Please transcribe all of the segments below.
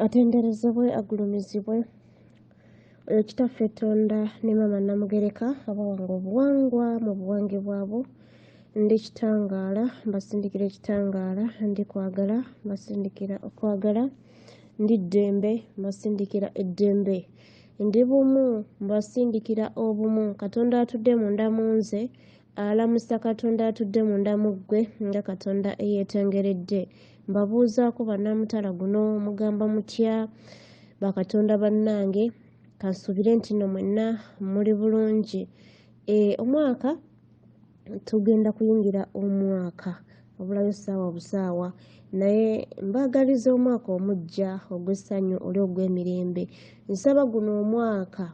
atenderezebwe agulumizibwe oyo kitaffe Tonda ne Maama Namugereka abawanga obuwangwa mu buwange bwabo. Ndi kitangaala mbasindikira ekitangaala, ndi kwagala mbasindikira okwagala, ndi ddembe mbasindikira eddembe, ndi bumu mbasindikira obumu. Katonda atudde munda mu nze alamusa Katonda atudde munda mu ggwe nga Katonda eyeetengeredde. Mbabuuzaako bannamutala guno mugamba mutya bakatonda bannange? Kansuubire nti nno mwenna muli bulungi. Omwaka tugenda kuyingira omwaka obulayo ssaawa busaawa, naye mbaagaliza omwaka omujja ogw'essanyu oli ogw'emirembe. Nsaba guno omwaka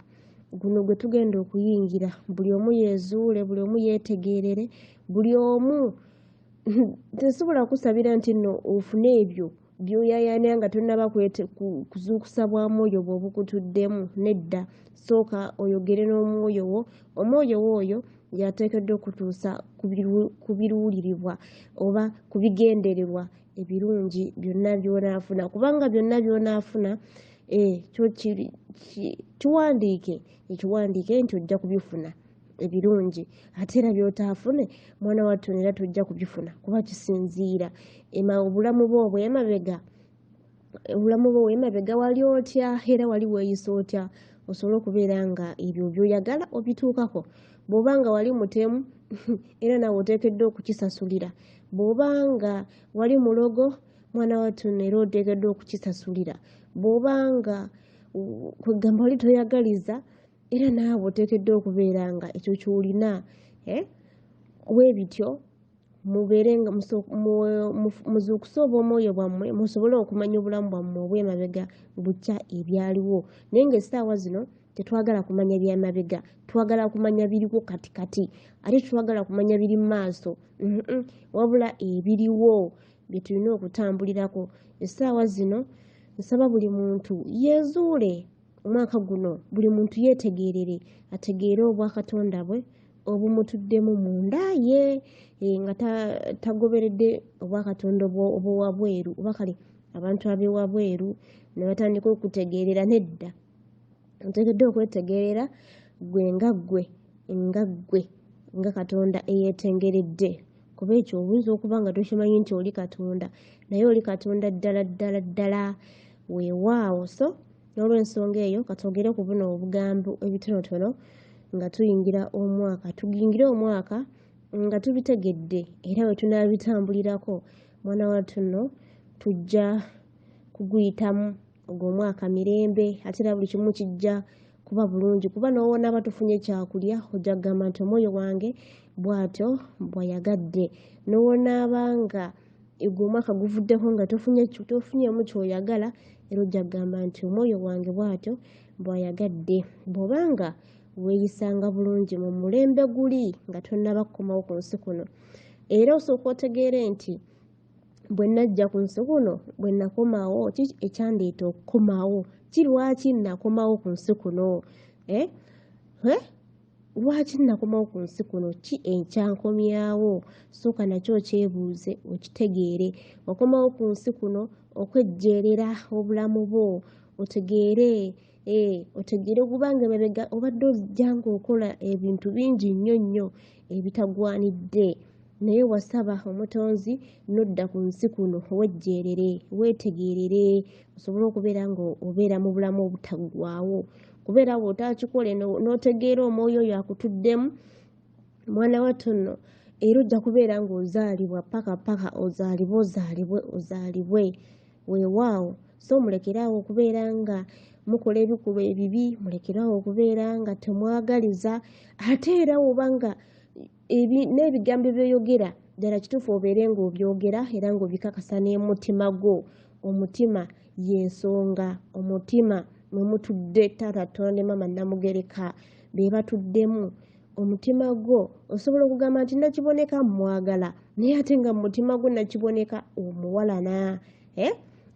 guno gwe tugenda okuyingira buli omu yeezuule, buli omu yeetegeerere, buli omu tesobola kusabira nti nno ofune ebyo byoyayaana nga tonnaba kuzuukusa bwa mwoyo bwe obukutuddemu. Nedda, sooka oyogere n'omwoyo wo. Omwoyo wo oyo yateekeddwa okutuusa ku biruulirirwa oba ku bigendererwa ebirungi byonna by'onaafuna, kubanga byonna by'onaafuna ekiwandiike nti ojja kubifuna ebirungi, ate era by'otaafune mwana wattu era tojja kubifuna, kuba kisinziira obulamu bwo obw'emabega wali otya era wali weeyisa otya osobole okubeera nga ebyo by'oyagala obituukako. Bw'obanga wali mutemu era naawe oteekeddwa okukisasulira. Bw'obanga wali mulogo mwana wattu era oteekeddwa okukisasulira. Bw'obanga kwegamba wali toyagaliza era naawe oteekeddwa okubeera nga ekyo ky'olina bwe bityo mubeere nga muzuukuse obw'omwoyo bwammwe musobole okumanya obulamu bwammwe obw'emabega bukya ebyaliwo. Naye ng'essaawa zino tetwagala kumanya by'emabega, twagala kumanya biriwo katikati, ate twagala kumanya biri mu maaso, wabula ebiriwo bye tulina okutambulirako. Essaawa zino nsaba buli muntu yeezuule omwaka guno, buli muntu yeetegeerere, ategeere obwakatonda bwe obumutuddemu munda ye, nga tagoberedde obwakatonda obw'owabweru oba kale abantu ab'ewabweru ne batandika okutegeerera. Nedda, oteekeddwa okwetegeerera nga Katonda eyeetengeredde. Kuba ekyo oyinza okuba nga tokimanyi nti oli Katonda, naye oli Katonda ddala weewaawo. So n'olw'ensonga eyo katwogere ku buno obugambo ebitonotono nga tuyingire omwaka nga tubitegedde era bwe tunaabitambulirako mwana wattu nno tujja kuguyitamu ogwo omwaka mirembe, ate era buli kimu kijja kuba bulungi, kuba n'owona aba tufunye kyakulya ojja kugamba nti omwoyo wange bw'atyo bwayagadde. N'owonaabanga ogwo omwaka guvuddeko nga tofunyeemu kyoyagala era ojja kugamba nti omwoyo wange bw'atyo bwayagadde. Bw'obanga weeyisanga bulungi mu mulembe guli nga tonnaba kukomawo ku nsi kuno, era osooka otegeere nti bwe najja ku nsi kuno bwe nakomawo kiki ekyandeeta okukomawo, lwaki nakomawo ku nsi kuno, lwaki nakomawo ku nsi kuno, ki ekyankomyawo? Sooka nakyo okyebuuze okitegeere. Wakomawo ku nsi kuno okwejjeerera obulamu bwo, otegeere okubanga emabega obadde ojja ng'okola ebintu bingi nnyo ebitagwanidde, naye wasaba omutonzi n'odda ku nsi kuno wejjeerere, weetegeerere, osobole okubeera ng'obeera mu bulamu obutaggwaawo. Kubeera bw'otaakikole n'otegeera omwoyo oyo akutuddemu mwana wattu nno, era ojja kubeera ng'ozaalibwa paka ozaalibwe weewaawo. So mulekeraawo okubeera nga mukola ebikolwa ebibi, mulekeraawo okubeera nga temwagaliza, ate era obanga n'ebigambo by'oyogera ddala kituufu obeere ng'obyogera era ng'obikakasa n'omutima gwo. Omutima y'ensonga, omutima mwe mutudde taata Tonda Maama Namugereka be batuddemu. Omutima gwo osobola okugamba nti Nakiboneka mwagala, naye ate nga mu mutima gwo Nakiboneka omuwalana.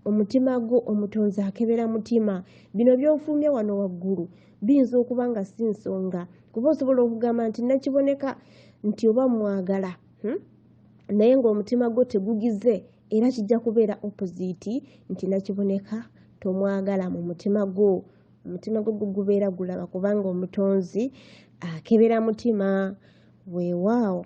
Omutima gwo omutonzi akebera mutima. Bino by'ofulumya wano waggulu biyinza okuba nga si nsonga, kuba osobola okugamba nti Nakiboneka nti oba mwagala, naye ng'omutima gwo tegugize era kijja kubeera opposite nti Nakiboneka tomwagala mu mutima gwo, omutima gwo gubeera gulaba kubanga omutonzi akebera mutima. Weewaawo